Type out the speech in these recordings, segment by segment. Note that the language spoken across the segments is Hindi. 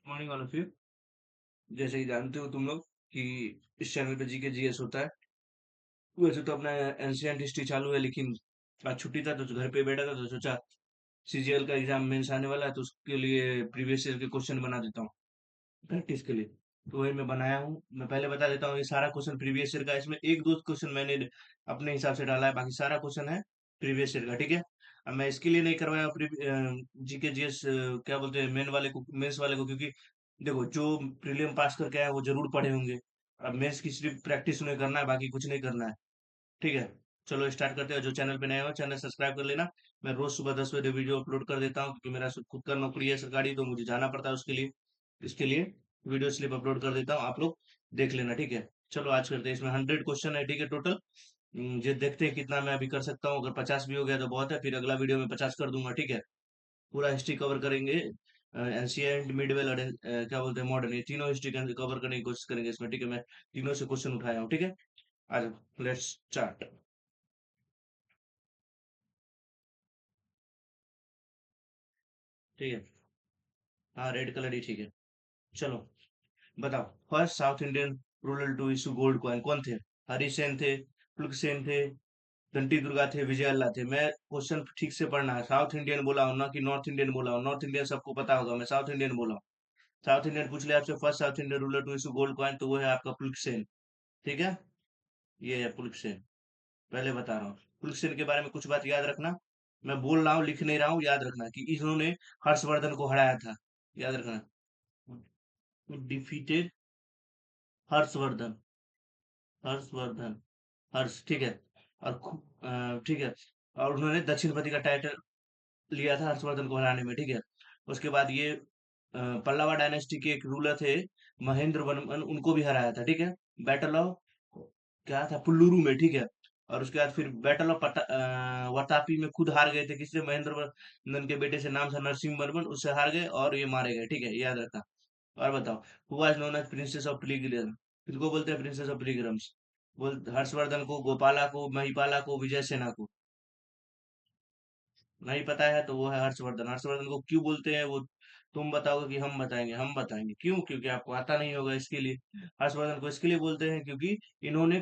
Morning all of you. जैसे कि जानते हो तुम लोग कि इस चैनल पे जीके जीएस होता है। वैसे तो अपना एंशियंट हिस्ट्री चालू है, लेकिन आज छुट्टी था तो घर पे बैठा था तो सोचा सीजीएल का एग्जाम मेंस आने वाला है तो उसके लिए प्रीवियस ईयर के क्वेश्चन बना देता हूँ प्रैक्टिस के लिए। तो वही मैं बनाया हूँ। मैं पहले बता देता हूँ, ये सारा क्वेश्चन प्रीवियस ईयर का है। इसमें एक दो क्वेश्चन मैंने अपने हिसाब से डाला है, बाकी सारा क्वेश्चन है प्रीवियस ईयर का। ठीक है। अब मैं इसके लिए नहीं करवाया जीके जीएस क्या बोलते हैं मेन वाले को, मेंस वाले को, क्योंकि देखो जो प्रीलियम पास करके आए वो जरूर पढ़े होंगे। अब मेंस की सिर्फ प्रैक्टिस उन्हें करना है, बाकी कुछ नहीं करना है। ठीक है। चलो स्टार्ट करते हैं। जो चैनल पे नए हो चैनल सब्सक्राइब कर लेना। मैं रोज सुबह 10 बजे वीडियो अपलोड कर देता हूँ, क्योंकि मेरा खुद का नौकरी है सरकारी, तो मुझे जाना पड़ता है उसके लिए। इसके लिए वीडियो स्लिप अपलोड कर देता हूँ, आप लोग देख लेना। ठीक है। चलो आज करते हैं। इसमें 100 क्वेश्चन है। ठीक है टोटल। ये देखते हैं कितना मैं अभी कर सकता हूँ। अगर 50 भी हो गया तो बहुत है, फिर अगला वीडियो में 50 कर दूंगा। ठीक है। पूरा हिस्ट्री कवर करेंगे। एंशियंट, मिडवेल और क्या बोलते हैं मॉडर्न, ये तीनों हिस्ट्री कवर करने की कोशिश करेंगे इसमें। ठीक है। मैं तीनों से क्वेश्चन उठाया हूँ। ठीक है। आ जाओ, लेट्स स्टार्ट। ठीक है। हाँ, रेड कलर ही ठीक है। चलो बताओ। First South Indian ruler to issue gold coin कौन थे? हरिसेन थे, तुर्कसेन थे, घंटी दुर्गा थे, विजय अल्लाह थे। मैं क्वेश्चन ठीक से पढ़ना है। साउथ इंडियन बोला हूँ ना कि नॉर्थ इंडियन बोला हूँ? नॉर्थ इंडियन सबको पता होगा, मैं साउथ इंडियन बोला हूँ। साउथ इंडियन पूछ लिया आपसे, first South Indian ruler to issue gold coin, तो वो है आपका पुलकसेन। ठीक है। ये है पुलकसेन। पहले बता रहा हूँ, पुलकसेन के बारे में कुछ बात याद रखना। मैं बोल रहा हूँ, लिख नहीं रहा हूँ, याद रखना कि इन्होंने हर्षवर्धन को हराया था। याद रखना। डिफीटेड हर्षवर्धन। हर्षवर्धन। हर्ष, ठीक है। और ठीक है। और उन्होंने दक्षिणपति का टाइटल लिया था हर्षवर्धन को हराने में। ठीक है। उसके बाद ये पल्लवा डायनेस्टी के एक रूलर थे, महेंद्र वर्मन, उनको भी हराया था। ठीक है। बैटल ऑफ क्या था, पुल्लुरु में। ठीक है। और उसके बाद फिर बैटल ऑफ वतापी में खुद हार गए थे। किससे? महेंद्र वर्मन के बेटे से, नाम था नरसिंह वर्मन, उससे हार गए और ये मारे गए। ठीक है, याद रखना। और बताओ, who was known as princess of pilgrim? किसको बोलते हैं प्रिंसेस ऑफ पिलिग्रिम्स? बोल, हर्षवर्धन को, गोपाला को, महिपाला को, विजय सेना को? नहीं पता है तो वो है हर्षवर्धन। हर्षवर्धन को क्यों बोलते हैं वो तुम बताओगे कि हम बताएंगे? हम बताएंगे क्यों, क्योंकि आपको आता नहीं होगा इसके लिए। हर्षवर्धन को इसके लिए बोलते हैं क्योंकि इन्होंने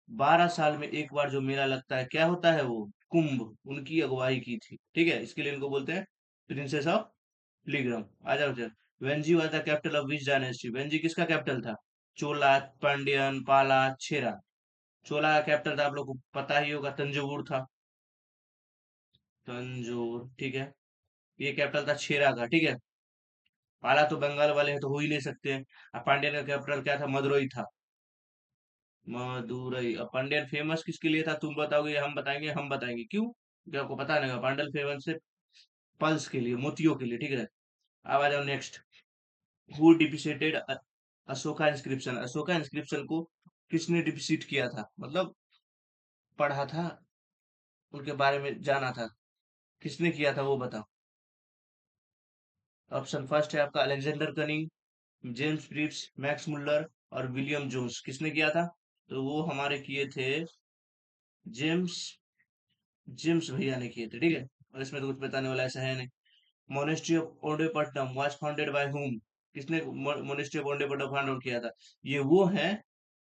12 साल में एक बार जो मेला लगता है, क्या होता है वो, कुंभ, उनकी अगुवाई की थी। ठीक है, इसके लिए इनको बोलते हैं प्रिंसेस ऑफ पिलिग्रम। आ जाओ sir. Venzy was the capital of which dynasty? Venzy किसका कैपिटल था? चोला, पांड्यन, पाला, चेरा। चोला का कैपिटल था, आप लोग को पता ही होगा, तंजौर था। तंजौर, ठीक है। ये कैपिटल था चेरा का। ठीक है। पाला तो बंगाल वाले हैं तो हो ही नहीं सकते हैं। अब पांड्यन का कैपिटल क्या था? मदुरई था। मदुरई। अब पांड्यन फेमस किसके लिए था तुम बताओगे या हम बताएंगे? हम बताएंगे क्यों, क्या आपको पता नहीं? पांडल फेमस है पल्स के लिए, मोतियों के लिए। ठीक है। अब आ जाओ next. Who deciphered Ashoka inscription? Ashoka inscription को किसने डिपिसिट किया था, मतलब पढ़ा था, उनके बारे में जाना था, किसने किया था वो बताओ। ऑप्शन फर्स्ट है आपका Alexander Cunningham, James Prinsep, Max Muller और विलियम जोन्स। किसने किया था? तो वो हमारे किए थे जेम्स, जेम्स भैया ने किए थे। ठीक है। और इसमें तो कुछ बताने वाला ऐसा है नहीं। मोनेस्ट्री ऑफ ओंडेपट्टनम वाज फाउंडेड बाय whom? किसने मोनेस्ट्री ऑफ ओंडेपट्टनम फाउंड आउट किया था? ये वो हैं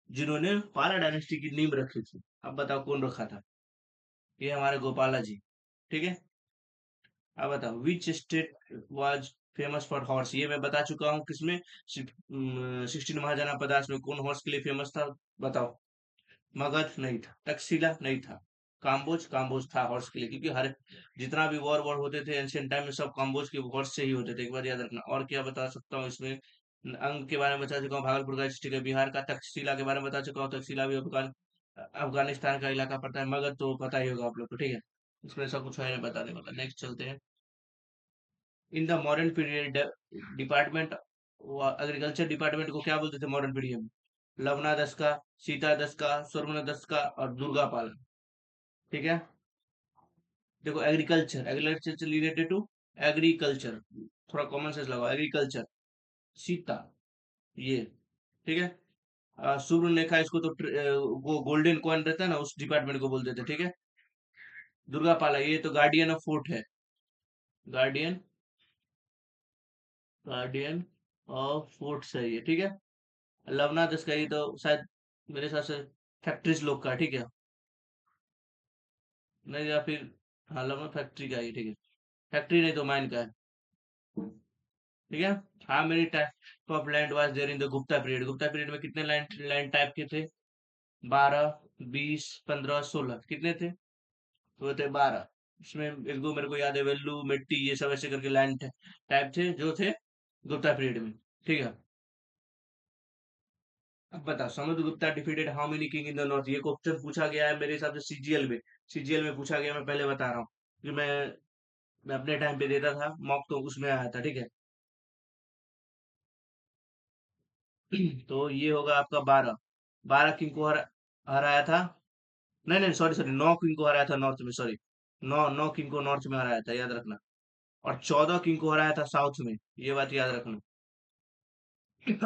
जिन्होंने पाला डायनेस्टी की नींव रखी थी। अब बताओ कौन रखा था? ये हमारे गोपाला जी। ठीक है। अब बताओ, which state was famous for horse? ये मैं बता चुका हूँ किसमें, 16 महाजना पदार्थ में कौन हॉर्स के लिए फेमस था? बताओ। मगध नहीं था, तक्षशिला नहीं था, काम्बोज, काम्बोज था हॉर्स के लिए, क्योंकि हर जितना भी वॉर होते थे एंशियंट टाइम में, सब काम्बोज के हॉर्स से ही होते थे। एक बार याद रखना। और क्या बता सकता हूँ इसमें, अंग के बारे में बता चुका हूँ, भागलपुर का डिस्ट्रिक्ट है बिहार का। तक्षशिला के बारे में बता चुका हूँ, तक्षशिला भी अफगानिस्तान का इलाका पड़ता है। मगध तो पता ही होगा आप लोग को। ठीक है। इसमें सब कुछ है नहीं बताने वाला। नेक्स्ट चलते हैं। In the modern period department, agriculture department को क्या बोलते थे मॉडर्न पीरियड में? लवना दस्का, सीता दस्का, स्वर्णा दस्का और दुर्गा पाल। ठीक है। देखो, एग्रीकल्चर, एग्रीकल्चर से रिलेटेड टू एग्रीकल्चर, थोड़ा कॉमन सेंस लगाओ। एग्रीकल्चर, सीता, ये। ठीक है। सुवर्णरेखा, इसको तो वो गोल्डन कॉइन रहता है ना, उस डिपार्टमेंट को बोलते थे। ठीक है। दुर्गा पाला, ये तो गार्डियन ऑफ फोर्ट है। गार्डियन, गार्डियन और फोर्थ सही है, ठीक है। लवना दस्करी तो शायद मेरे हिसाब से फैक्ट्रीज लोग का है, ठीक है। नहीं, या फिर हाँ, लवना फैक्ट्री का ही, ठीक है। फैक्ट्री नहीं तो माइन का है, ठीक है। हाँ many type of land was there in the Gupta period. Gupta period में कितने लैंड लैंड टाइप के थे? 12, 20, 15, 16 कितने थे? वो थे 12। उसमें एक दो मेरे को याद है, वेल्लू, मिट्टी, ये सब ऐसे करके लैंड टाइप थे जो थे गुप्ता पीरियड में, ठीक है। अब बताओ, Samudragupta defeated how many king in the north. ये क्वेश्चन पूछा गया है मेरे हिसाब से सीजीएल में। सीजीएल में पूछा गया, मैं पहले बता रहा हूँ कि मैं अपने टाइम पे देता था मॉक, तो उसमें आया था, ठीक है। तो ये होगा आपका 12। 12 किंग को हराया था। नहीं नहीं, सॉरी सॉरी, 9 किंग को हराया था नॉर्थ में, सॉरी। 9 किंग को नॉर्थ में हराया था, याद रखना। और 14 किंग को हराया था साउथ में, ये बात याद रखना।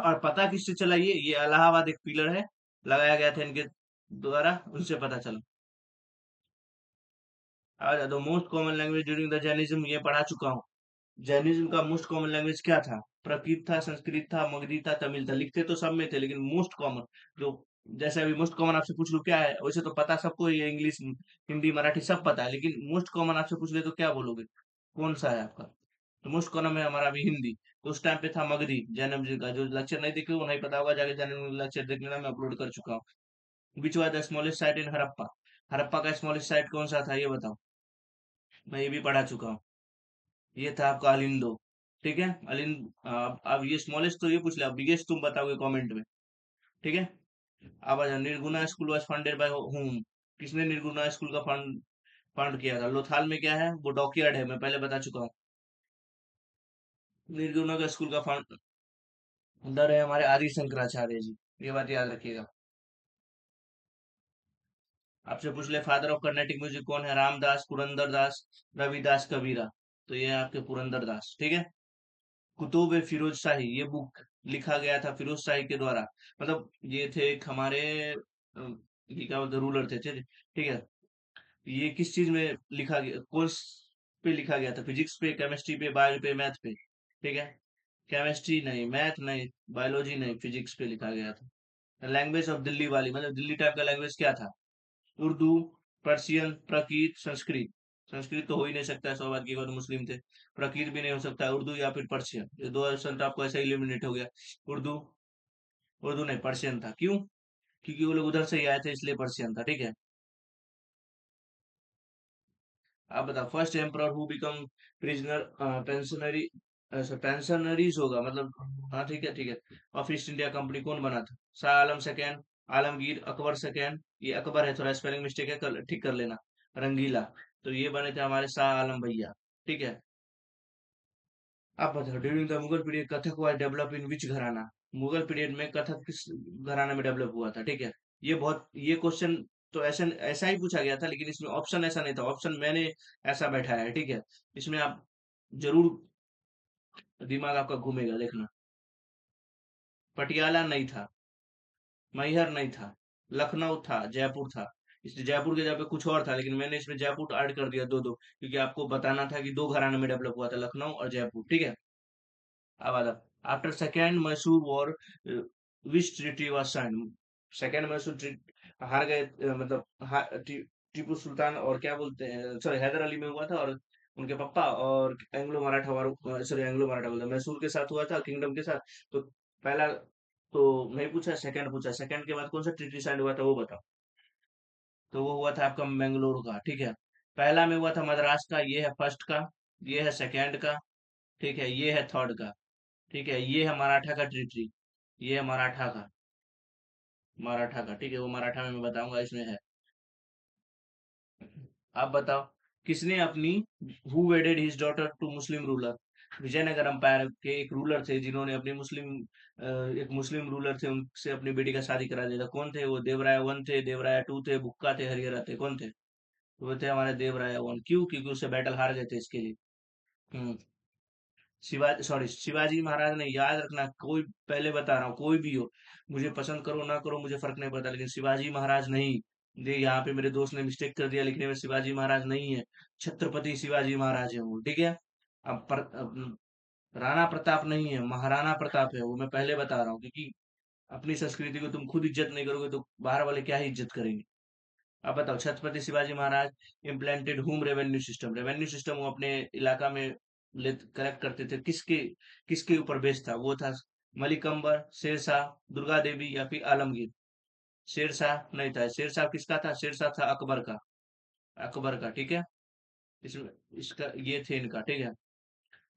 और पता किससे चला ये इलाहाबाद एक पिलर है, लगाया गया था इनके द्वारा, उनसे पता चला। The most common language during the Jainism, ये पढ़ा चुका हूँ। जैनिज्म का मोस्ट कॉमन लैंग्वेज क्या था? प्राकृत था, संस्कृत था, मगधी था, तमिल था। लिखते तो सब में थे, लेकिन मोस्ट कॉमन जो, जैसे अभी मोस्ट कॉमन आपसे पूछ लूं क्या है, वैसे तो पता सबको ही है, इंग्लिश, हिंदी, मराठी सब पता है, लेकिन मोस्ट कॉमन आपसे पूछ ले तो क्या बोलोगे? कौन सा है आपका? तो मोस्ट कॉमन है हमारा अभी हिंदी। तो उस टाइम पे था मगधी, जैनब जी का। जो लेक्चर नहीं देखे वो नहीं पता होगा, जाके जैनब लेक्चर देख लेना, मैं अपलोड कर चुका हूँ। Which was the smallest site in Harappa. Harappa का स्मॉलेस्ट साइट कौन सा था, ये बताओ। मैं ये भी पढ़ा चुका हूँ। ये था आपका अलिंदो, ठीक है। अब ये स्मॉलेस्ट तो ये पूछ लिया, बिगेस्ट तुम बताओगे कमेंट में, ठीक है। अब आ जाओ, Nirguna school was funded by whom. किसने निर्गुणा स्कूल का फंड फंड किया था? लोथाल में क्या है, वो डॉकयार्ड है, मैं पहले बता चुका हूँ। निर्गुणा का स्कूल का फाउंडर है हमारे आदि शंकराचार्य जी, ये बात याद रखिएगा। आपसे पूछ ले, फादर ऑफ कर्नेटिक म्यूजिक कौन है? रामदास, पुरंदर दास, रविदास, कबीरा। तो ये है आपके पुरंदर दास, ठीक है। कुतुब ए फिरोज शाही, ये बुक लिखा गया था फिरोज शाही के द्वारा। मतलब ये थे एक हमारे ये क्या बोलते, रूलर थे, ठीक है। ये किस चीज में लिखा गया, कोर्स पे लिखा गया था? फिजिक्स पे, केमिस्ट्री पे, बायो पे, मैथ पे, ठीक है। केमिस्ट्री नहीं, मैथ नहीं, बायोलॉजी नहीं, फिजिक्स पे लिखा गया था। लैंग्वेज ऑफ दिल्ली वाली, मतलब दिल्ली टाइप का लैंग्वेज क्या था? उर्दू, पर्शियन, प्राकृत, संस्कृत। संस्कृत तो हो ही नहीं सकता है, सौभाग्य की बात, मुस्लिम थे। प्राकृत भी नहीं हो सकता है, उर्दू या फिर पर्शियन, ये दो ऑप्शन तो आपको ऐसे एलिमिनेट हो गया। उर्दू, उर्दू नहीं, पर्शियन था। क्यों? क्योंकि वो लोग उधर से ही आए थे, इसलिए पर्शियन था, ठीक है। आप बताओ, first emperor who become prisoner, pensionary, pensionaries होगा मतलब, हाँ ठीक है ठीक है। ऑफ ईस्ट इंडिया कंपनी कौन बना था? Shah Alam second, Alamgir, Akbar second. ये अकबर है, थोड़ा स्पेलिंग मिस्टेक है, ठीक कर लेना। रंगीला। तो ये बने थे हमारे शाह आलम भैया, ठीक है। आप बताओ, during the Mughal period Kathak was develop in which gharana. Mughal period में कथक किस घराने में डेवलप हुआ था, ठीक है। ये क्वेश्चन तो ऐसा ऐसा ही पूछा गया था, लेकिन इसमें ऑप्शन ऐसा नहीं था, ऑप्शन मैंने ऐसा बैठाया है, ठीक है। इसमें आप जरूर दिमाग आपका घूमेगा, देखना। पटियाला नहीं था, मैहर नहीं था, लखनऊ था, जयपुर था। इसलिए जयपुर के जगह पे कुछ और था, लेकिन मैंने इसमें जयपुर ऐड कर दिया, दो दो, क्योंकि आपको बताना था कि दो घराने में डेवलप हुआ था, लखनऊ और जयपुर, ठीक है। अब आता, after second Mysore war which treaty was sign. Second Mysore हार गए, मतलब टीपू सुल्तान और क्या बोलते हैं, सॉरी, हैदर अली में हुआ था, और उनके पापा और एंग्लो मराठा वार, सॉरी एंग्लो मराठा बोलते हैं, मैसूर के साथ हुआ था, किंगडम के साथ। तो पहला तो नहीं पूछा, सेकंड पूछा, सेकंड के बाद कौन सा ट्रीटी साइन हुआ था वो बताओ। तो वो हुआ था आपका मैंगलोर का, ठीक है। पहला में हुआ था मद्रास का, ये है फर्स्ट का। ये है सेकंड का, ठीक है। ये है थर्ड का, ठीक है। ये है मराठा का टेरिटरी, ये है मराठा का, मराठा का, ठीक है। वो मराठा में मैं बताऊंगा, इसमें है। आप बताओ, किसने अपनी, who wedded his daughter to Muslim ruler. Vijayanagar empire के एक रूलर थे, जिन्होंने अपनी एक मुस्लिम रूलर थे, उनसे अपनी बेटी का शादी करा दिया था। कौन थे वो? देवराय वन थे, देवराय टू थे, बुक्का थे, हरिहरा थे, कौन थे? वो थे हमारे देवराय वन। क्यों? क्योंकि उससे बैटल हार गए थे, इसके लिए। हम्म। शिवाजी, सॉरी, शिवाजी महाराज ने, याद रखना, कोई, पहले बता रहा हूँ, कोई भी हो, मुझे पसंद करो ना करो, मुझे फर्क नहीं पड़ता, लेकिन शिवाजी महाराज नहीं। ये यहाँ पे मेरे दोस्त ने मिस्टेक कर दिया लिखने में, शिवाजी महाराज नहीं है, छत्रपति शिवाजी महाराज है वो, ठीक है। अब राणा प्रताप नहीं है, महाराणा प्रताप है, वो मैं पहले बता रहा हूँ, क्योंकि अपनी संस्कृति को तुम खुद इज्जत नहीं करोगे तो बाहर वाले क्या ही इज्जत करेंगे। अब बताओ, Chhatrapati Shivaji Maharaj implanted home revenue system, revenue system वो अपने इलाका में ले कलेक्ट करते थे, किसके किसके ऊपर बेस्ड था? वो था मलिक अंबर, शेरशाह, दुर्गा देवी या फिर आलमगीर। शेरशाह नहीं था, शेरशाह किसका था? शेरशाह था अकबर का, अकबर का, ठीक है। इसमें इसका ये थे इनका, ठीक है।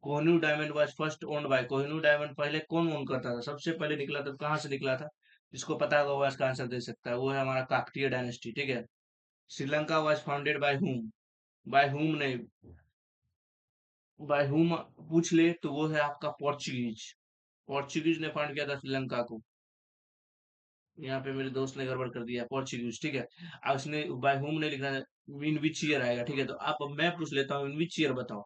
Kohinoor diamond was first owned by, Kohinoor diamond पहले कौन ओन करता था? सबसे पहले निकला था, कहाँ से निकला था? जिसको पता होगा वो इसका आंसर दे सकता है, वो है हमारा काकतीय डायनेस्टी, ठीक है। Sri Lanka was founded by whom, by whom नहीं, बाय हुम पूछ ले तो वो है आपका पोर्चुगीज, पोर्चुगीज ने फाउंड किया था श्रीलंका को। यहाँ पे मेरे दोस्त ने गड़बड़ कर दिया, पोर्चुगीज, ठीक है। अब उसने बाय हुम ने लिखा है, इन विच ईयर आएगा, ठीक है। तो आप, अब मैं पूछ लेता हूँ, इन विच ईयर बताओ।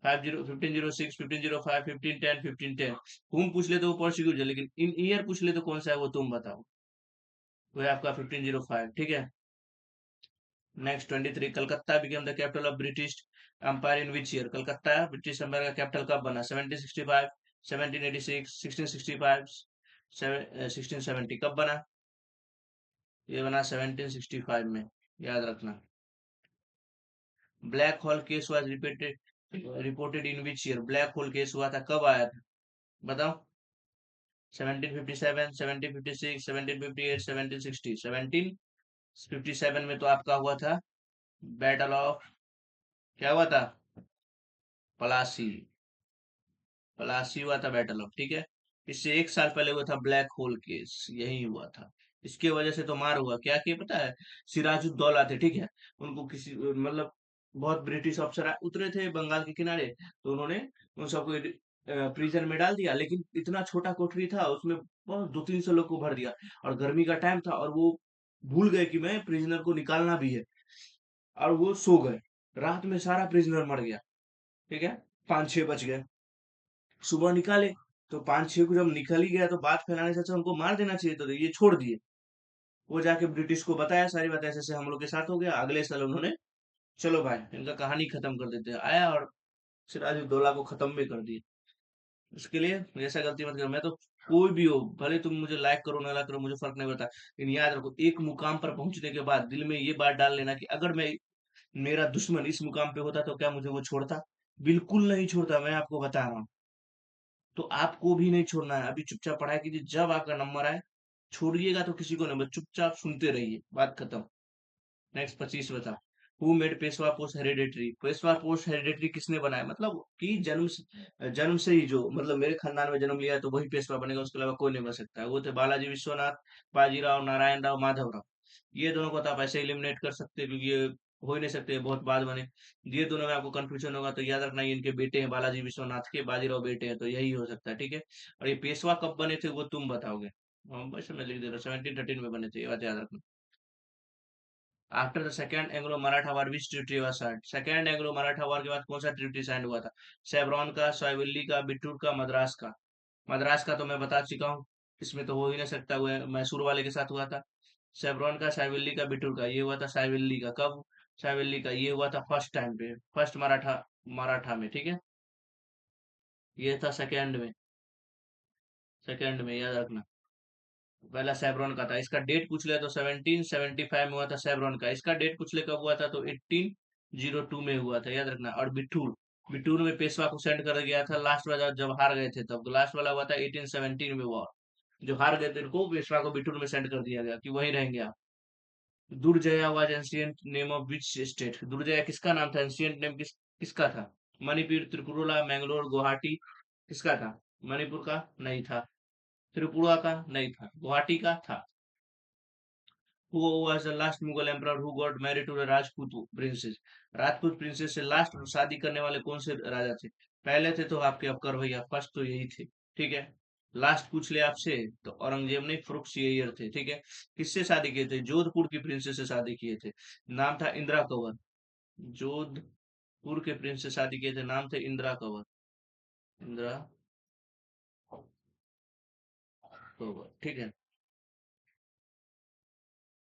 1506, 1505, 1510, 1510। हुम पूछ ले तो वो पोर्चुगीज है, लेकिन इन ईयर पूछ ले तो कौन सा है वो तुम बताओ। वो है आपका 1505, ठीक है। Next 23, Calcutta became the capital of British empire in which year? Calcutta British empire का कैपिटल कब बना? 1765, 1786, 1665, 1670, कब बना? ये बना 1765 में, याद रखना। Black hole case was reported in which year? Black hole case हुआ था, कब आया था बताओ? 1757, 1756, 1758, 1760, 1757 में तो आपका हुआ था बैटल ऑफ, क्या हुआ था? पलासी, पलासी हुआ था बैटल ऑफ, ठीक है। इससे एक साल पहले हुआ था ब्लैक होल केस, यही हुआ था। इसके वजह से तो मार हुआ, क्या किया पता है? सिराजुद्दौला थे, ठीक है। उनको किसी मतलब बहुत ब्रिटिश अफसर उतरे थे बंगाल के किनारे, तो उन्होंने उन सबको प्रिजन में डाल दिया, लेकिन इतना छोटा कोठरी था उसमें बहुत 200-300 लोग को भर दिया, और गर्मी का टाइम था, और वो भूल गए कि मैं प्रिजनर को निकालना भी है, और वो सो गए। रात में सारा प्रिजनर मर गया, ठीक है। 5-6 बच गए, सुबह निकाले तो 5-6 को जब निकल ही गया, तो बात फैलाने से अच्छा उनको मार देना चाहिए, तो ये छोड़ दिए। वो जाके ब्रिटिश को बताया सारी बात, ऐसे ऐसे हम लोग के साथ हो गया। अगले साल उन्होंने, चलो भाई इनका कहानी खत्म कर देते हैं, आया और सिराजुद्दौला को खत्म भी कर दिया। उसके लिए ऐसा गलती मत करो। मैं तो, कोई भी हो, भले तुम मुझे लाइक करो ना लाइक करो, मुझे फर्क नहीं पड़ता, लेकिन याद रखो, एक मुकाम पर पहुंचने के बाद दिल में ये बात डाल लेना कि अगर मैं, मेरा दुश्मन इस मुकाम पे होता तो क्या मुझे वो छोड़ता? बिल्कुल नहीं छोड़ता, मैं आपको बता रहा हूँ। तो आपको भी नहीं छोड़ना है, अभी चुपचाप पढ़ाई कीजिए, जब आपका नंबर आए छोड़िएगा तो किसी को नहीं, बस चुपचाप सुनते रहिए, बात खत्म। नेक्स्ट 25 बता। Who made Peshwa post hereditary? Peshwa post hereditary किसने बनाया? मतलब कि जन्म से ही जो, मतलब मेरे खानदान में जन्म लिया है तो वही पेशवा बनेगा, उसके अलावा कोई नहीं बन सकता है। वो थे बालाजी विश्वनाथ, बाजीराव, नारायण राव, माधव राव। ये दोनों को तो आप ऐसे एलिमिनेट कर सकते हैं, क्योंकि ये हो ही नहीं सकते, बहुत बाद बने। ये दोनों में आपको कंफ्यूजन होगा तो याद रखना, ये इनके बेटे हैं, बालाजी विश्वनाथ के, बाजीराव बेटे हैं, तो यही हो सकता है, ठीक है। और ये पेशवा कब बने थे वो तुम बताओगे। बस मैं लिख दे रहा हूँ, 1713 में बने थे, ये बात याद रखना। After the second Anglo Maratha war which treaty was signed? Second Anglo Maratha war के बाद कौन सा ट्रीटी साइन हुआ था? सेवरॉन का, सोयविल्ली का, बिट्टूर का, मद्रास का? मद्रास का तो मैं बता चुका हूँ, इसमें तो हो ही नहीं सकता, वो मैसूर वाले के साथ हुआ था। सेवरॉन का, साइविल्ली का, बिट्टूर का, ये हुआ था साइविल्ली का, कब? साइविल्ली का ये हुआ था फर्स्ट टाइम पे, फर्स्ट मराठा, मराठा में, ठीक है। ये था सेकेंड में, सेकेंड में, याद रखना। पहला सेवरॉन का था, इसका डेट पूछ लिया तो 1775 में हुआ था सेवरॉन का। इसका डेट पूछ ले कब हुआ था, तो 1802 में हुआ था, याद रखना। और बिठूर, बिठूर में पेशवा को सेंड कर गया था लास्ट वाला, जब हार गए थे तब। लास्ट वाला हुआ था 1817 में हुआ, जो हार गए थे उनको पेशवा को बिठूर में सेंड कर दिया गया कि वहीं रहेंगे आप। Durjaya was ancient name of which state? Durjaya किसका नाम था? एंशियंट नेम किसका था? मणिपुर, त्रिपुरा, मैंगलोर, गुवाहाटी? किसका था? मणिपुर का नहीं था, त्रिपुरा का नहीं था, गुवाहाटी का था। Who was the last Mughal emperor who got married to a Rajput princess? Rajput princess से लास्ट शादी करने वाले कौन से राजा थे? पहले थे तो आपके अबकर भैया, फर्स्ट तो यही थे, ठीक है। लास्ट पूछ ले आपसे तो औरंगजेब नहीं, फरुखसियर थे, ठीक है। किससे शादी किए थे? जोधपुर की प्रिंसेस से शादी किए थे, नाम था इंदिरा कंवर। जोधपुर के प्रिंस से शादी किए थे, नाम थे इंदिरा कंवर, इंदिरा कंवर, ठीक है।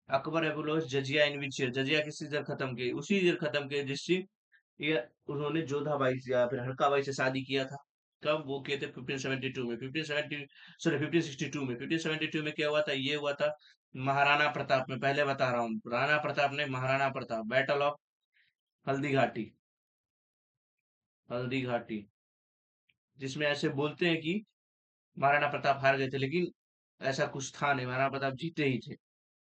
अकबर एबुलोस जजिया इन विच ईयर? जजिया किस ईयर खत्म की? उसी ईयर खत्म किए जिस ये उन्होंने जोधाबाई से या फिर हड़काबाई से शादी किया था। कब वो किए थे? 1572 में, 1570 सॉरी 1562 में। 1572 में क्या हुआ था? ये हुआ था महाराणा प्रताप में। पहले बता रहा हूँ, राणा प्रताप ने महाराणा प्रताप, बैटल ऑफ हल्दी घाटी, हल्दी घाटी, जिसमें ऐसे बोलते हैं कि महाराणा प्रताप हार गए थे, लेकिन ऐसा कुछ था नहीं, महाराणा प्रताप जीते ही थे।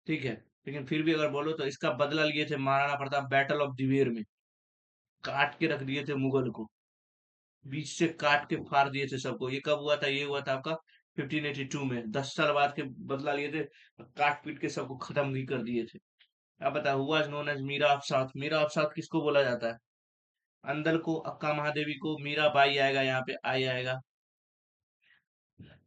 ठीक है, लेकिन फिर भी अगर बोलो तो इसका बदला लिए थे महाराणा प्रताप बैटल ऑफ दिवेर में। काट के रख दिए थे मुगल को, बीच से काट के फाड़ दिए थे सबको। ये कब हुआ था? ये हुआ था आपका 1582 में, 10 साल बाद के बदला लिए थे, काट पीट के सबको खत्म भी कर दिए थे। अब बताओ, who was known as Meera of south. Meera of south किसको बोला जाता है? अंदल को, अक्का महादेवी को, मीरा बाई आएगा यहाँ पे, आई आएगा,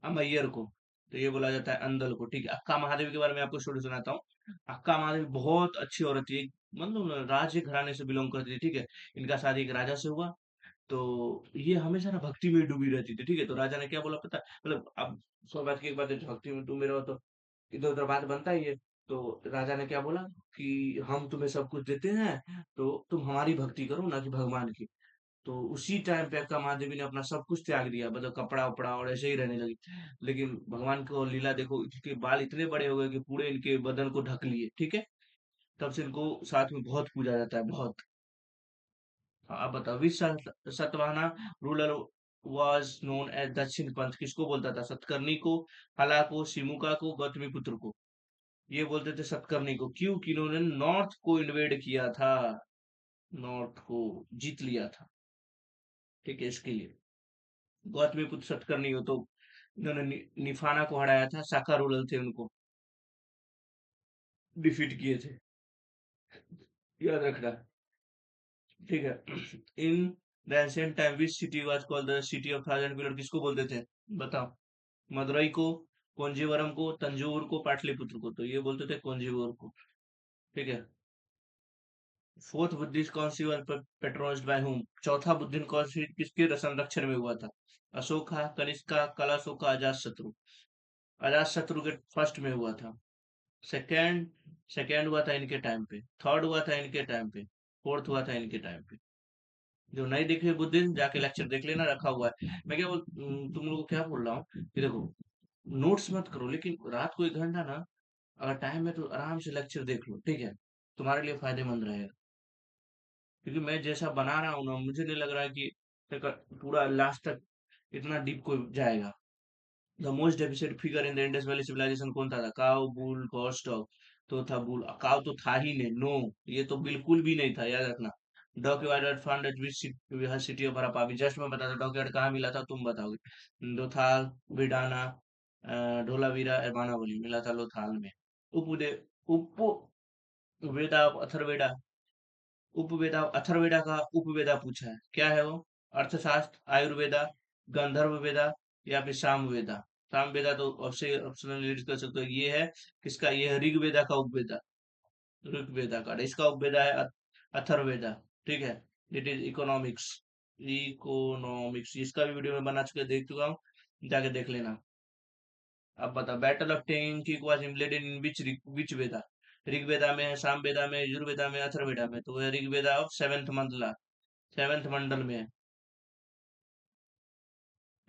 अमैयर को, तो ये बोला जाता है अंदल को। ठीक है, अक्का महादेवी के बारे में आपको स्टोरी सुनाता हूँ। अक्का महादेवी बहुत अच्छी औरत थी, मतलब ना राज घराने से बिलोंग करती थी। ठीक है, इनका शादी एक राजा से हुआ, तो ये हमेशा ना भक्ति में डूबी रहती थी। ठीक है, तो राजा ने क्या बोला पता है? मतलब अब स्वाभाविक की एक बात है, भक्ति में डूबे रहो तो इधर उधर बात बनता ही है। तो राजा ने क्या बोला कि हम तुम्हें सब कुछ देते हैं, तो तुम हमारी भक्ति करो, ना कि भगवान की। तो उसी टाइम पे अक्का महादेवी ने अपना सब कुछ त्याग दिया, मतलब कपड़ा उपड़ा, और ऐसे ही रहने लगी। लेकिन भगवान को लीला देखो, इनके बाल इतने बड़े हो गए कि पूरे इनके बदन को ढक लिए। ठीक है, तब से इनको साथ में बहुत पूजा जाता है, बहुत। हाँ, आप बताओ, which Satavahana ruler was known as Dakshin Panth, किसको बोलता था? सतकर्णी को, हला को, सिमुका को, गौतमीपुत्र को। ये बोलते थे सतकर्णी को, क्यों? कि इन्होंने नॉर्थ को इन्वेड किया था, नॉर्थ को जीत लिया था। ठीक है, इसके लिए गौतमीपुत्र सतकर्णी हो, तो इन्होंने निफाना को हराया था, शाका रूलर थे, उनको डिफीट किए थे, याद रखना। ठीक है, in the ancient time which city was called the city of thousand pillar, किसको बोलते थे? बताओ। मदुरई को, कॉन्जीवरम को, तंजौर को, पाटलिपुत्र को, तो ये बोलते थे कॉन्जीवर को। ठीक है, fourth Buddhist council was patronised by whom, चौथा बुद्धिस्ट काउंसिल किसके संरक्षण में हुआ था? अशोका, कनिष्का, कलाशोका, अजात शत्रु। अजात शत्रु के फर्स्ट में हुआ था। सेकंड, सेकंड हुआ था इनके टाइम पे, थर्ड हुआ था इनके टाइम पे, फोर्थ हुआ था इनके टाइम पे। जो नहीं देखे बुद्धिज्म, जाके लेक्चर देख लेना, रखा हुआ है। मैं क्या बोल, तुम लोगों को क्या बोल रहा हूँ कि देखो, नोट्स मत करो, लेकिन रात को 1 घंटा ना, अगर टाइम है तो आराम से लेक्चर देख लो। ठीक है, तुम्हारे लिए फायदेमंद रहेगा, क्योंकि मैं जैसा बना रहा हूँ ना, मुझे नहीं लग रहा है कि पूरा लास्ट तक इतना डीप को जाएगा। The most deficient figure in the Indus valley civilisation कौन था? Cow, bull, horse, dog. तो था बुल, काउ तो था ही नहीं, नो, ये तो बिल्कुल भी नहीं था, याद रखना। Document fund eight which city of Harappa, अभी जस्ट मैं बता था डॉक्यूमेंट कहाँ मिला था, तुम बताओगे। लोथाल, बिडाना, धोलावीरा, एर्बानावली, मिला था लोथाल में। उपदे उपवेदा, अथर्वेदा, उपवेदा, अथर्वेदा का उपवेदा पूछा है, क्या है वो? अर्थशास्त्र, आयुर्वेदा, गंधर्व वेदा, या फिर सामवेदा। सामवेदा तो ऑप्शनल रीड कर सकते हो, ये है किसका? ये है ऋग्वेदा का उपवेदा, ऋग्वेदा का। इसका उपवेदा है अथर्ववेदा। ठीक है, इट इज इकोनॉमिक्स, इकोनॉमिक्स, इसका भी वीडियो में बना चुके, देख चुका हूँ, जाके देख लेना। अब बता, बैटल ऑफ टेंकिक वाज इम्प्लेडेड इन विच वेदा? ऋग्वेदा में है, सामवेदा में, यजुर्वेदा में, अथर्ववेदा में, तो वह Rigveda of seventh mandala, seventh mandal में है।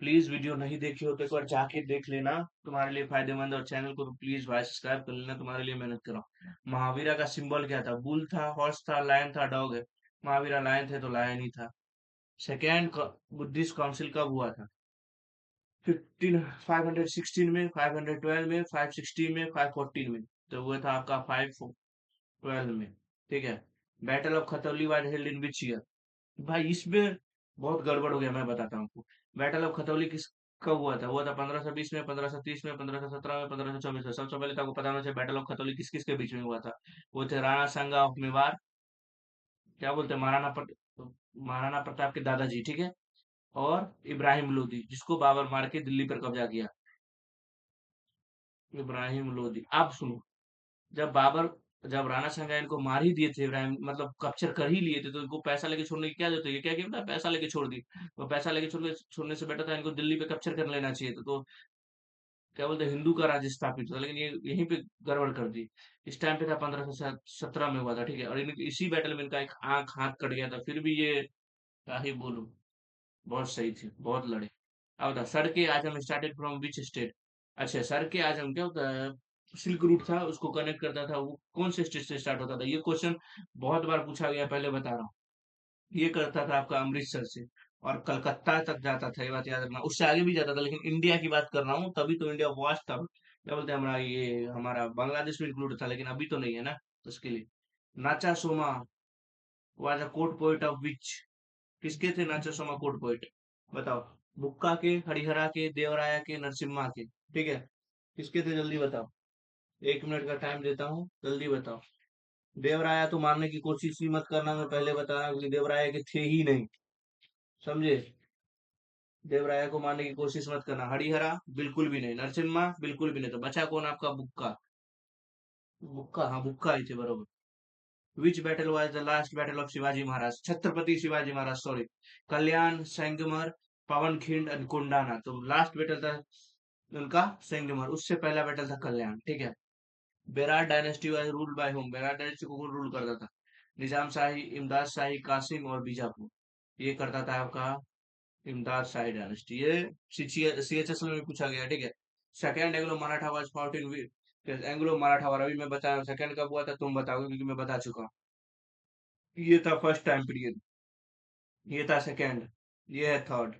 प्लीज वीडियो नहीं देखी हो तो एक बार जाके देख लेना, तुम्हारे लिए फायदेमंद है। और चैनल को तो प्लीज भाई सब्सक्राइब कर लेना, तुम्हारे लिए मेहनत कर रहा हूँ। महावीरा का सिंबल क्या था? बुल था, हॉर्स था, लायन था, डॉग है? महावीरा लायन थे, तो लायन ही था। सेकेंड बुद्धिस्ट काउंसिल कब हुआ था? 516 में, 512 में, 516 में, 514 में, तो हुआ था आपका 512 में। ठीक है, battle of Khatauli was held in which year? भाई इसमें बहुत गड़बड़ हो गया, मैं बताता हूँ आपको। बैटल ऑफ खतौली किस कब हुआ था? हुआ था 1520 में, 1530 में, 1517 में, 1524 में। सबसे पहले तो आपको पता होना चाहिए बैटल ऑफ खतौली किस किस के बीच में हुआ था। वो थे राणा सांगा ऑफ मेवाड़, क्या बोलते हैं, महाराणा प्रताप के दादाजी। ठीक है, और इब्राहिम लोदी, जिसको बाबर मार के दिल्ली पर कब्जा किया। इब्राहिम लोदी, आप सुनो, जब बाबर, जब राणा सांगा इनको मार ही दिए थे, इब्राहिम मतलब कैप्चर कर ही लिए थे, तो इनको पैसा लेके छोड़ने की क्या जरूरत है? ये क्या किया था? पैसा लेके छोड़ दी। वो पैसा लेके छोड़ने से बेटर था इनको दिल्ली पे कैप्चर कर लेना चाहिए था। तो क्या बोलते हैं, हिंदू का राज्य स्थापित था, लेकिन ये यहीं पे गड़बड़ कर दी। इस टाइम पे था 1517 में हुआ था। ठीक है, और इसी बैटल में इनका एक आंख हाथ कट गया था, फिर भी ये क्या ही बोलूं, बहुत सही थी, बहुत लड़े। अब बता, सर के आजम स्टार्टेड फ्रॉम विच स्टेट? अच्छा, सर के आजम क्या होता है? सिल्क रूट था, उसको कनेक्ट करता था, वो कौन से स्टेट से स्टार्ट होता था? ये क्वेश्चन बहुत बार पूछा गया, पहले बता रहा हूँ। ये करता था आपका अमृतसर से, और कलकत्ता तक जाता था, ये बात याद रखना। उससे आगे भी जाता था, लेकिन इंडिया की बात कर रहा हूँ, तभी तो इंडिया वास्ट था। क्या बोलते हैं, हमारा ये हमारा बांग्लादेश में इंक्लूड था, लेकिन अभी तो नहीं है ना, तो उसके लिए। नाचा Soma was a court poet of which? किसके थे नाचा सोमा कोर्ट पोइट? बताओ। बुक्का के, हरिहरा के, देवराया के, नरसिम्हा के? ठीक है, किसके थे, जल्दी बताओ। 1 मिनट का टाइम देता हूँ, जल्दी बताओ। देवराया तो मारने की कोशिश ही मत करना, मैं पहले बता रहा हूँ, क्योंकि देवराया के थे ही नहीं, समझे? देवराया को मारने की कोशिश मत करना। हरिहरा बिल्कुल भी नहीं, नरसिम्हा बिल्कुल भी नहीं, तो बचा कौन आपका? बुक्का। बुक्का, हाँ बुक्का ही थे, बरोबर। Which battle was the last battle of Shivaji Maharaj? Chhatrapati Shivaji Maharaj, sorry. Kalyan, Sangamner, Pavankhind and Kondana. तो लास्ट बैटल था उनका सेंगमर, उससे पहला बैटल था कल्याण, ठीक है। Berar dynasty was ruled by home? Berar dynasty को कौन रूल करता था? निजाम शाही, इमदाद शाही, कासिम और बीजापुर? ये करता था आपका इमदाद शाही डायनेस्टी। ये सीएचएस में भी पूछा गया, ठीक है। Second Anglo Maratha was fought in, Anglo Maratha war, अभी मैं बताया सेकंड कब हुआ था, तुम बताओगे, क्योंकि मैं बता चुका हूँ। ये था फर्स्ट टाइम पीरियड, ये था सेकंड, ये है थर्ड,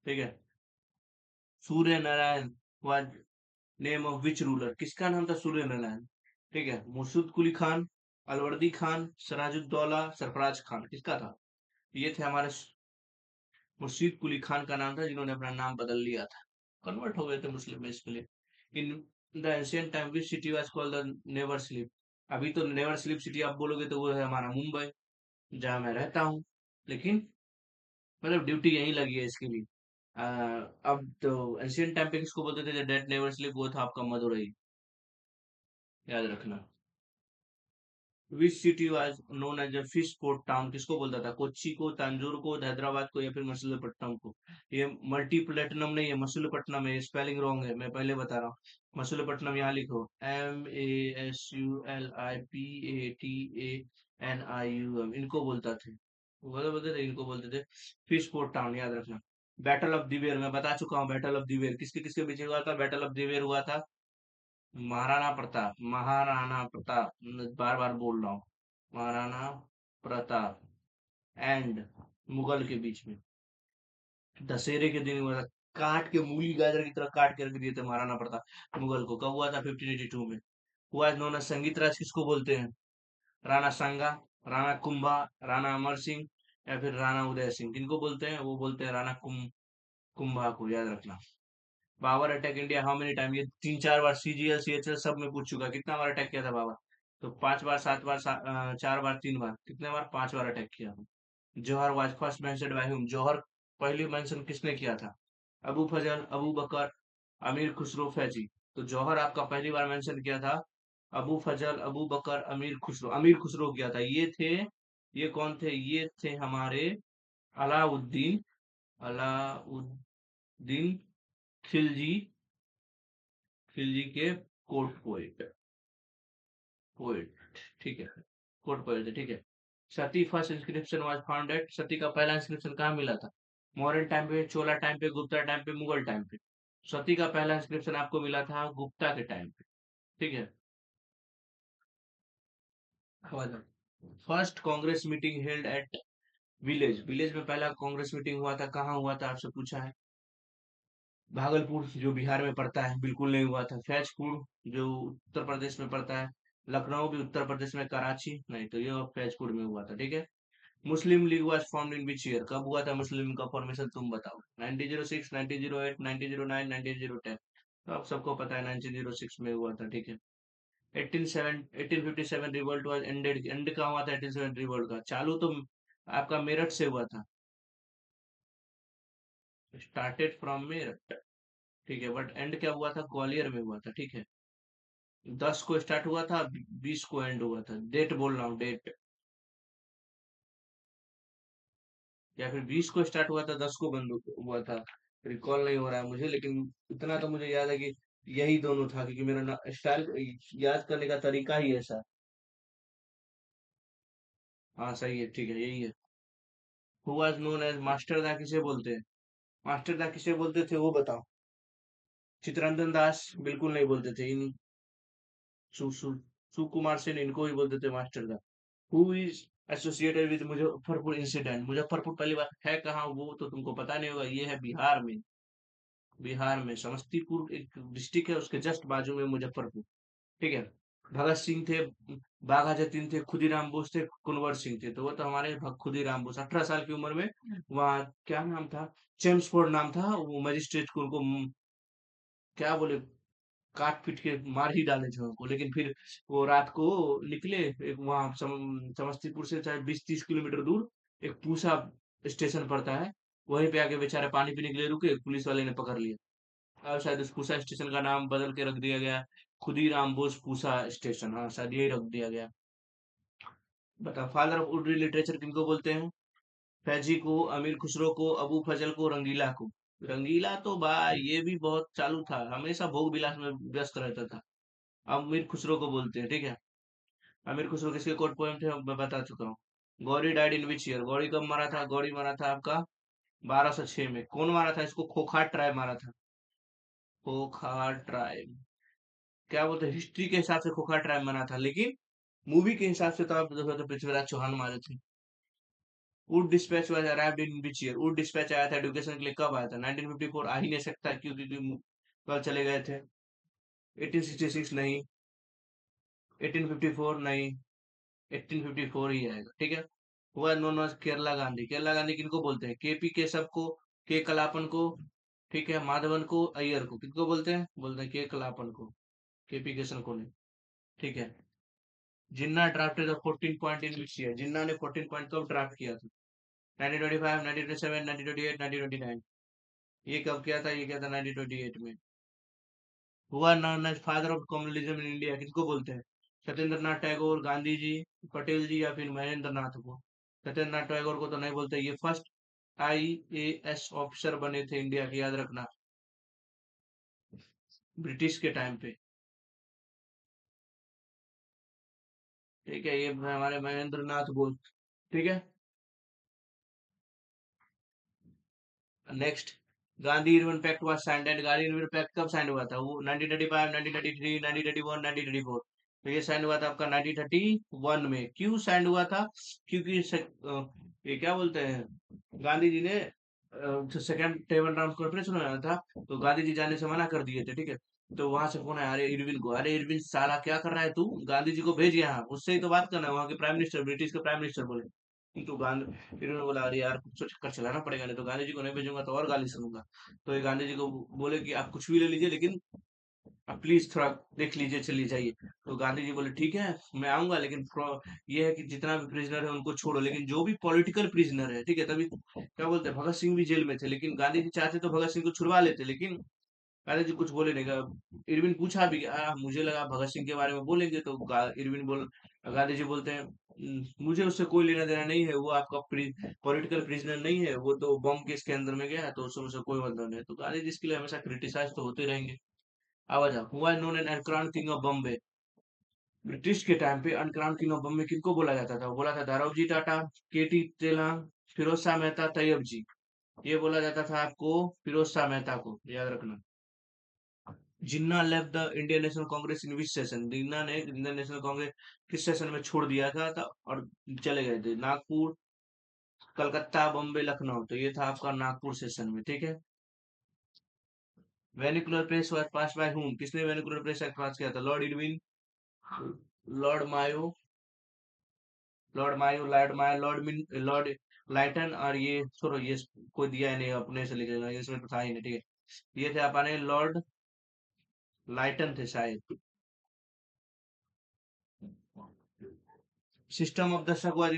ठीक है। Surya Narayan was name of which ruler? किसका नाम था सूर्य नारायण? ठीक है, मुर्शुद कुली खान, अलवर्दी खान, सराजुद्दौला, सरफराज खान? किसका था? ये थे हमारे मुर्शीद कुली खान का नाम था, जिन्होंने अपना नाम बदल लिया था, कन्वर्ट हो गए थे मुस्लिम में, इसके लिए। In the ancient time which city was called the never sleep? अभी तो नेवर स्लीप सिटी आप बोलोगे तो वो है हमारा मुंबई, जहाँ मैं रहता हूँ, लेकिन मतलब ड्यूटी यहीं लगी है इसके लिए। अब तो एंशियंट टाइम पे किसको बोलते थे, डेट नेवर स्लीप? वो था आपका मदुरई, याद रखना। Which city was known as a fish port town? किसको बोलता था? कोच्चि को, तंजौर को, हैदराबाद को, या फिर मसूलीपट्टनम को? ये मल्टी प्लेटिनम नहीं है, मसूलीपट्टनम है, स्पेलिंग रॉन्ग है, मैं पहले बता रहा हूँ। मसूलीपट्टनम यहाँ लिखो, MASULIPATANIUM, इनको बोलता थे, बोलते बोलते थे, इनको बोलते थे फिश पोर्ट टाउन, याद रखना। बैटल ऑफ दिवेर मैं बता चुका हूँ, बैटल ऑफ दिवेर किसके किसके बीच हुआ था? बैटल ऑफ दिवेर हुआ था महाराणा प्रताप, महाराणा प्रताप, बार बार बोल रहा हूँ, महाराणा प्रताप एंड मुगल के बीच में, दशहरे के दिन हुआ था। काट के, मूली गाजर की तरह काट के रख दिए थे महाराणा प्रताप मुगल को। कब हुआ था? 1582 में। हुआ नोन संगीत राज किसको बोलते हैं? राणा सांगा, राणा कुंभा, राणा अमर सिंह, या फिर राणा उदय सिंह? किनको बोलते हैं? वो बोलते हैं राणा कुंभा को, याद रखना। Babar attack India how many time? ये 3-4 बार सीजीएल सीएचएल सब में पूछ चुका है। कितना बार अटैक किया था बाबर? तो 5 बार, 7 बार, 4 बार, 3 बार, कितने बार? 5 बार अटैक किया था। Jauhar was first mentioned by whom? Jauhar पहली मेंशन किसने किया था? अबू फजल, अबू बकर, अमीर खुसरो, फैजी? तो जौहर आपका पहली बार मेंशन किया था अबू फजल, अबू बकर, अमीर खुसरो किया था। ये थे, ये कौन थे? ये थे हमारे अलाउद्दीन, अलाउद्दीन खिलजी, खिलजी के कोर्ट पोएट, पोएट, ठीक है, कोर्ट पोएट थे, ठीक है। Sati first inscription was found at? Sati का पहला इंस्क्रिप्शन कहाँ मिला था? मौर्यन टाइम पे, चोला टाइम पे, गुप्ता टाइम पे, मुगल टाइम पे? सती का पहला इंस्क्रिप्शन आपको मिला था गुप्ता के टाइम पे, ठीक है। First Congress meeting held at village? Village में पहला कांग्रेस मीटिंग हुआ था, कहाँ हुआ था, आपसे पूछा है। भागलपुर, जो बिहार में पड़ता है, बिल्कुल नहीं हुआ था। फैजपुर, जो उत्तर प्रदेश में पड़ता है। लखनऊ भी उत्तर प्रदेश में। कराची नहीं, तो ये फैजपुर में हुआ था, ठीक है। Muslim League was formed in which year? कब हुआ था मुस्लिम का फॉर्मेशन, तुम बताओ। 1906, 1908, 1909, 1910? तो आप सबको पता है 1906 में हुआ था, ठीक है। 1857 रिवोल्ट वाज एंडेड? एंड कहाँ हुआ था 1870 रिवोल्ट का? चालू तो आपका मेरठ से हुआ था, स्टार्टेड फ्रॉम मेरठ, ठीक है, बट एंड क्या हुआ था? ग्वालियर में हुआ था, ठीक है। 10 को स्टार्ट हुआ था, 20 को एंड हुआ था, डेट बोल रहा हूँ, डेट। या फिर 20 को स्टार्ट हुआ था, 10 को बंद हुआ था, रिकॉल नहीं हो रहा है मुझे, लेकिन इतना तो मुझे याद है कि यही दोनों था, क्योंकि मेरा स्टाइल याद करने का तरीका ही ऐसा है। हाँ सही है, ठीक है, यही है। Who was known as master da किसे बोलते हैं? मास्टर किसे बोलते थे वो बताओ। चित्ररंजन दास बिल्कुल नहीं बोलते थे इन सु, सु, सुकुमार सेन इनको ही बोलते थे मास्टर दा। Who is associated with Muzaffarpur incident. Muzaffarpur पहली बात है कहाँ, वो तो तुमको पता नहीं होगा, ये है बिहार में। बिहार में समस्तीपुर एक डिस्ट्रिक्ट है, उसके जस्ट बाजू में मुजफ्फरपुर। ठीक है। भगत सिंह थे, बाघा जतीन थे, खुदीराम बोस थे, कुंवर सिंह थे, तो वो तो हमारे खुदीराम बोस 18 साल की उम्र में वहाँ क्या नाम था, चेम्सफोर्ड नाम था, वो मजिस्ट्रेट को उनको क्या बोले, काट पीट के मार ही डाले थे उनको। लेकिन फिर वो रात को निकले, एक वहाँ समस्तीपुर से शायद 20-30 किलोमीटर दूर एक पूसा स्टेशन पड़ता है, वहीं पे आके बेचारे पानी पीने के लिए रुके, पुलिस वाले ने पकड़ लिया। अब शायद उस पूसा स्टेशन का नाम बदल के रख दिया गया खुदीराम बोस पूसा स्टेशन, हाँ शायद यही रख दिया गया। बता, फादर ऑफ उर्दू लिटरेचर किनको बोलते हैं? फैजी को, अमीर खुसरो को, अबू फजल को, रंगीला को। रंगीला तो भाई ये भी बहुत चालू था, हमेशा भोग विलास में व्यस्त रहता था। अमीर खुसरो को बोलते हैं, ठीक है। अमीर खुसरो किसके कोट पोएम थे मैं बता चुका हूँ। Gauri died in which year. Gauri कब मरा था? गौरी मरा था आपका 1206 में। कौन मारा था इसको? खोखार ट्राइब मारा था। खोखार ट्राइब। क्या बोलते हैं, हिस्ट्री के हिसाब से खोखा ट्राइब बना था, लेकिन मूवी के हिसाब से तो आप देखो तो पृथ्वीराज चौहान मारे थे। Wood dispatch was arrived in which year. Wood dispatch आया था एजुकेशन के लिए कब आया था? 1954 आ ही नहीं सकता क्योंकि कल चले गए थे। 1866 नहीं, 1854 नहीं, 1854 ही आएगा, ठीक है। हुआ नोन वाज केरला गांधी। केरला गांधी किनको बोलते हैं? केपी केशव को, के कलापन को, ठीक है, माधवन को, अय्यर को। किनको बोलते हैं? बोलते हैं के कलापन को, केपी केशव को नहीं, ठीक है। Jinnah drafted the 14 point in which year. Jinnah ने 14 पॉइंट कब ड्राफ्ट किया था? 1925, 1927, 1928, 1929। ये कब किया था? ये किया था 1928 में। हुआ known as father of communism in India किसको बोलते हैं? सत्येंद्र नाथ टैगोर, गांधी जी, पटेल जी, या फिर महेंद्र नाथ को? सत्येंद्र नाथ टैगोर को तो नहीं बोलते, ये फर्स्ट IAS ऑफिसर बने थे इंडिया के, याद रखना, ब्रिटिश के टाइम पे। ठीक है, ये हमारे महेंद्र नाथ गोल, ठीक है। Next, Gandhi Irwin pact was signed and. Gandhi Irwin pact कब साइन हुआ था? वो 1935, 1933, 1931, 1934। तो ये साइन हुआ था आपका 1931 में। क्यों साइन हुआ था? क्योंकि ये क्या बोलते हैं, गांधी जी ने सेकंड टेबल राउंड कॉन्फ्रेंस में आया था, तो गांधी जी जाने से मना कर दिए थे, ठीक है। तो वहां से फोन आया, अरे इरविन को, अरे इरविन साला क्या कर रहा है तू, गांधी जी को भेज यहाँ, उससे ही तो बात करना है, वहां के प्राइम मिनिस्टर, ब्रिटिश के प्राइम मिनिस्टर बोले। तो गांधी, फिर उन्होंने बोला अरे यार कुछ तो चक्कर चलाना पड़ेगा, नहीं तो गांधी जी को नहीं भेजूंगा तो और गाली सुनूंगा। तो ये गांधी जी को बोले कि आप कुछ भी ले लीजिए, लेकिन आप प्लीज थोड़ा देख लीजिए, चलिए जाइए। तो गांधी जी बोले ठीक है मैं आऊंगा, लेकिन ये है कि जितना भी प्रिजनर है उनको छोड़ो, लेकिन जो भी पॉलिटिकल प्रिजनर है, ठीक है। तभी क्या बोलते हैं, भगत सिंह भी जेल में थे, लेकिन गांधी जी चाहते तो भगत सिंह को छुड़वा लेते, लेकिन गांधी जी कुछ बोले नहीं। इरविन पूछा भी, मुझे लगा भगत सिंह के बारे में बोलेंगे, तो इरविन बोल, गांधी जी बोलते हैं, मुझे उससे कोई लेना देना नहीं है, वो आपका पॉलिटिकल प्रिजनर नहीं है, वो तो बम केस के अंदर में गया है, तो उससे मुझे कोई मतलब नहीं है। तो गांधी जी इसके लिए हमेशा क्रिटिसाइज तो होते रहेंगे। आवाज हुआ हुआ known an uncrowned king of Bombay. British के टाइम पे अनक्राउन किंग ऑफ बॉम्बे किनको बोला जाता था? वो बोला था दारोजी टाटा, केटी तेलांग, फिरोज शाह मेहता, तैयब जी। ये बोला जाता था आपको फिरोज शाह मेहता को, याद रखना। Jinnah left the Indian National Congress in which session. Jinnah ने इंडियन नेशनल कांग्रेस किस सेशन में छोड़ दिया था और चले गए थे? नागपुर, कलकत्ता, बॉम्बे, लखनऊ। तो ये था आपका नागपुर सेशन में, ठीक है। Vernacular press was pass by whom। किसने वेनिकुलर प्रेस एक्ट पास किया था? Lord Irwin, Lord Mayo, Lord मिन, लॉर्ड लाइटन, और ये छोड़ो, ये कोई दिया ही नहीं, अपने से लिख लेना, इसमें तो था ही नहीं, ठीक है। ये थे अपने लॉर्ड लाइटन थे शायद। System of Dastak was,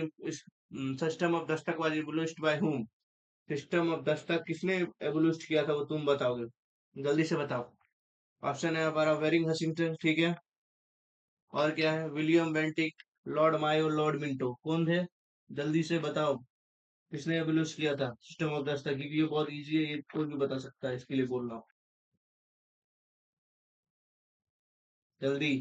system of Dastak was evolution bye whom। System of Dastak किसने एवोल्यूट किया था, वो तुम बताओगे, जल्दी से बताओ। ऑप्शन है हमारा वेरिंग हसिंगटन, ठीक है। और क्या है? William Bentinck, Lord Mayo, Lord Minto. कौन थे? जल्दी से बताओ, किसने एवोल्यूट किया था सिस्टम ऑफ दस्तक? क्योंकि ये बहुत इजी है, ये कोई भी बता सकता है, इसके लिए बोल रहा हूँ, जल्दी।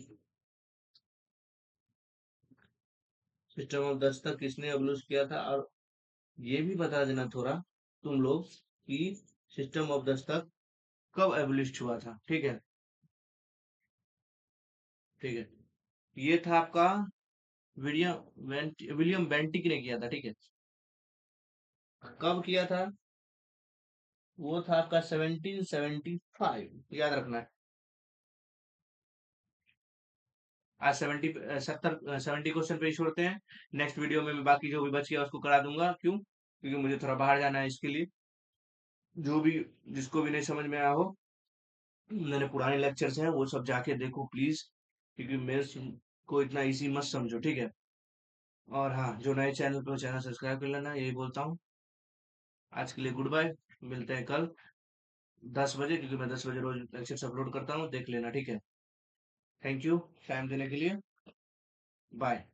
सिस्टम ऑफ दस्तक किसने एवोल्यूट किया था? और ये भी बता देना थोड़ा तुम लोग कि सिस्टम ऑफ दस्तक कब एबोलिश हुआ था? ठीक है, ठीक है। ये था आपका विलियम बेंटिक ने किया था, ठीक है। कब किया था? वो था आपका 1775, याद रखना है। आज 70 क्वेश्चन पे छोड़ते हैं। नेक्स्ट वीडियो में मैं बाकी जो भी बच गया उसको करा दूंगा। क्यों? क्योंकि मुझे थोड़ा बाहर जाना है, इसके लिए। जो भी, जिसको भी नहीं समझ में आया हो, मैंने पुराने लेक्चर्स हैं वो सब जाके देखो प्लीज, क्योंकि मेरे को इतना इजी मत समझो, ठीक है। और हाँ, जो नए चैनल पे, चैनल सब्सक्राइब कर लेना, यही बोलता हूँ। आज के लिए गुड बाय। मिलते हैं कल 10 बजे, क्योंकि मैं 10 बजे रोज लेक्चर्स अपलोड करता हूँ, देख लेना, ठीक है। थैंक यू टाइम देने के लिए। बाय।